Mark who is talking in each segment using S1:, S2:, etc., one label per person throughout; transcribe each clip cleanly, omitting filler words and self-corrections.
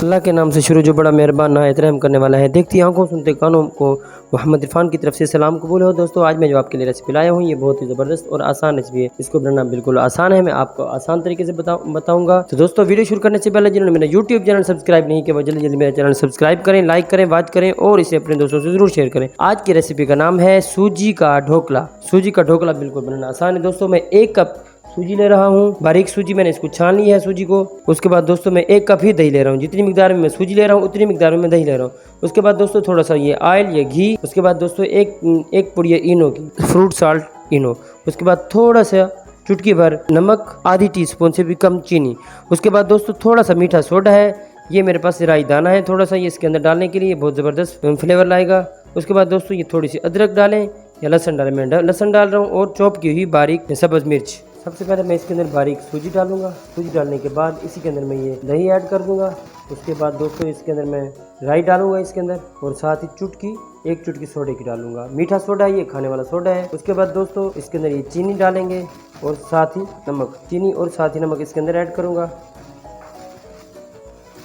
S1: अल्लाह के नाम से शुरू जो बड़ा मेहरबान नहायत रहम करने वाला है। देखती आंखों सुनते कानों को मोहम्मद इरफान की तरफ से सलाम कबूल हो। दोस्तों आज मैं जो आपके लिए रेसिपी लाया हूँ ये बहुत ही ज़बरदस्त और आसान रेसिपी है। इसको बनाना बिल्कुल आसान है, मैं आपको आसान तरीके से बताऊंगा। तो दोस्तों वीडियो शुरू करने से पहले जिन्होंने मेरा यूट्यूब चैनल सब्सक्राइब नहीं किया वो जल्दी जल्दी मेरा चैनल सब्सक्राइब करें, लाइक करें, बात करें और इसे अपने दोस्तों से जरूर शेयर करें। आज की रेसिपी का नाम है सूजी का ढोकला। सूजी का ढोकला बिल्कुल बनाना आसान है। दोस्तों मैं 1 कप सूजी ले रहा हूँ, बारीक सूजी, मैंने इसको छान ली है सूजी को। उसके बाद दोस्तों मैं 1 कप ही दही ले रहा हूँ। जितनी मिकदार में मैं सूजी ले रहा हूँ उतनी मिकदार में मैं दही ले रहा हूँ। उसके बाद दोस्तों थोड़ा सा ये ऑयल या घी। उसके बाद दोस्तों एक पुड़िया इनो की, फ्रूट साल्ट इनो। उसके बाद थोड़ा सा चुटकी भर नमक, आधी टीस्पून से भी कम चीनी। उसके बाद दोस्तों थोड़ा सा मीठा सोडा है, ये मेरे पास राई दाना है थोड़ा सा, ये इसके अंदर डालने के लिए बहुत ज़बरदस्त फ्लेवर लाएगा। उसके बाद दोस्तों ये थोड़ी सी अदरक डालें या लहसुन डालें, मैं लहसुन डाल रहा हूँ, और चॉप की हुई बारीक सब्ज़ मिर्च। सबसे पहले मैं इसके अंदर बारीक सूजी डालूंगा। सूजी डालने के बाद इसी के अंदर मैं ये दही ऐड कर दूंगा। उसके बाद दोस्तों इसके अंदर मैं राई डालूंगा इसके अंदर, और साथ ही एक चुटकी सोडे की डालूंगा। मीठा सोडा है, ये खाने वाला सोडा है। उसके बाद दोस्तों इसके अंदर ये चीनी डालेंगे और साथ ही नमक, चीनी और साथ ही नमक इसके अंदर ऐड करूँगा।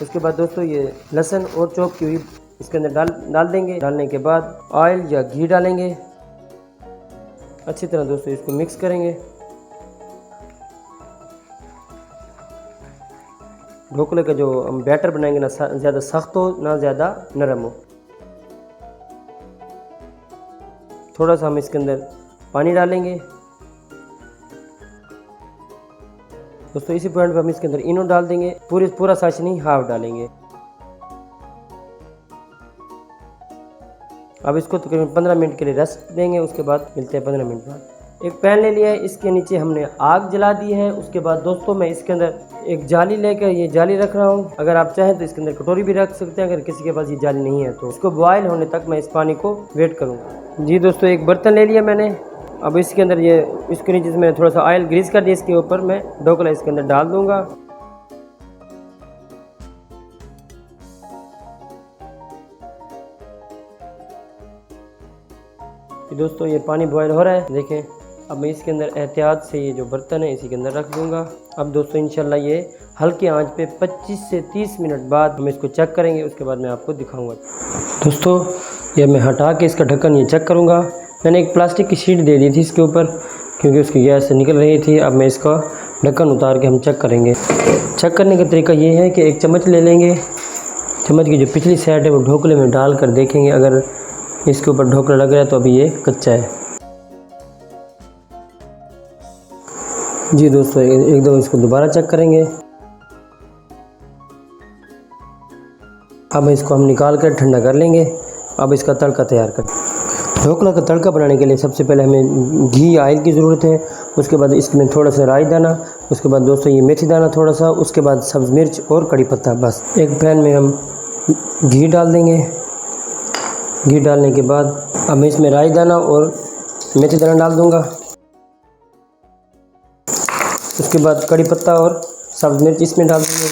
S1: उसके बाद दोस्तों ये लहसुन और चॉप की हुई इसके अंदर डाल देंगे। डालने के बाद ऑयल या घी डालेंगे। अच्छी तरह दोस्तों इसको मिक्स करेंगे। ढोकले का जो हम बैटर बनाएंगे ना ज़्यादा सख्त हो ना ज़्यादा नरम हो। थोड़ा सा हम इसके अंदर पानी डालेंगे। दोस्तों इसी पॉइंट पर हम इसके अंदर इनो डाल देंगे। पूरा साच नहीं, हाफ डालेंगे। अब इसको तकरीबन 15 मिनट के लिए रेस्ट देंगे। उसके बाद मिलते हैं 15 मिनट बाद। एक पैन ले लिया है, इसके नीचे हमने आग जला दी है। उसके बाद दोस्तों मैं इसके अंदर एक जाली लेकर ये जाली रख रहा हूँ। अगर आप चाहें तो इसके अंदर कटोरी भी रख सकते हैं, अगर किसी के पास ये जाली नहीं है तो। इसको बॉयल होने तक मैं इस पानी को वेट करूँगा। जी दोस्तों एक बर्तन ले लिया मैंने। अब इसके अंदर इसके नीचे से मैंने थोड़ा सा ऑयल ग्रीस कर दिया। इसके ऊपर मैं ढोकला इसके अंदर डाल दूँगा। दोस्तों ये पानी बॉयल हो रहा है, देखें। अब मैं इसके अंदर एहतियात से ये जो बर्तन है इसी के अंदर रख दूंगा। अब दोस्तों इंशाल्लाह ये हल्की आंच पे 25 से 30 मिनट बाद हम इसको चेक करेंगे। उसके बाद मैं आपको दिखाऊंगा। दोस्तों ये मैं हटा के इसका ढक्कन ये चेक करूंगा। मैंने एक प्लास्टिक की शीट दे दी थी इसके ऊपर, क्योंकि उसकी गैस निकल रही थी। अब मैं इसका ढक्कन उतार के हम चेक करेंगे। चेक करने का तरीका ये है कि एक चम्मच ले लेंगे। चम्मच की जो पिछली साइड है वो ढोकले में डाल कर देखेंगे। अगर इसके ऊपर ढोकला लग रहा है तो अभी ये कच्चा है। जी दोस्तों एकदम इसको दोबारा चेक करेंगे। अब इसको हम निकाल कर ठंडा कर लेंगे। अब इसका तड़का तैयार कर। ढोकला का तड़का बनाने के लिए सबसे पहले हमें घी ऑयल की ज़रूरत है। उसके बाद इसमें थोड़ा सा राई दाना, उसके बाद दोस्तों ये मेथी दाना थोड़ा सा, उसके बाद सब्ज़ मिर्च और कड़ी पत्ता। बस एक पैन में हम घी डाल देंगे। घी डालने के बाद अब मैं इसमें राई दाना और मेथी दाना डाल दूंगा। उसके बाद कड़ी पत्ता और सब्ज़ मिर्च इसमें डाल देंगे।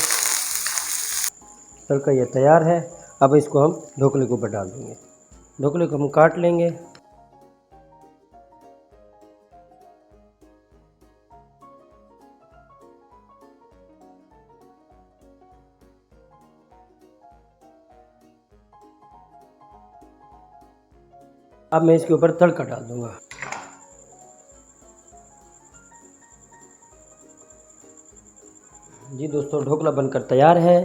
S1: तड़का ये तैयार है। अब इसको हम ढोकले के ऊपर डाल देंगे। ढोकले को हम काट लेंगे। अब मैं इसके ऊपर तड़का डाल दूंगा। जी दोस्तों ढोकला बनकर तैयार है।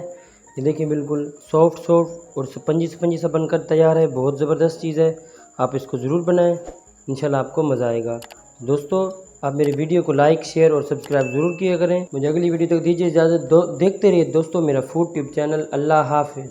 S1: ये देखिए बिल्कुल सॉफ्ट और स्पंजी सा बनकर तैयार है। बहुत ज़बरदस्त चीज़ है, आप इसको ज़रूर बनाएं, इंशाल्लाह आपको मज़ा आएगा। दोस्तों आप मेरी वीडियो को लाइक, शेयर और सब्सक्राइब ज़रूर किया करें। मुझे अगली वीडियो तक दीजिए इजाज़त। देखते रहिए दोस्तों मेरा फूड ट्यूब चैनल। अल्लाह हाफ़िज़।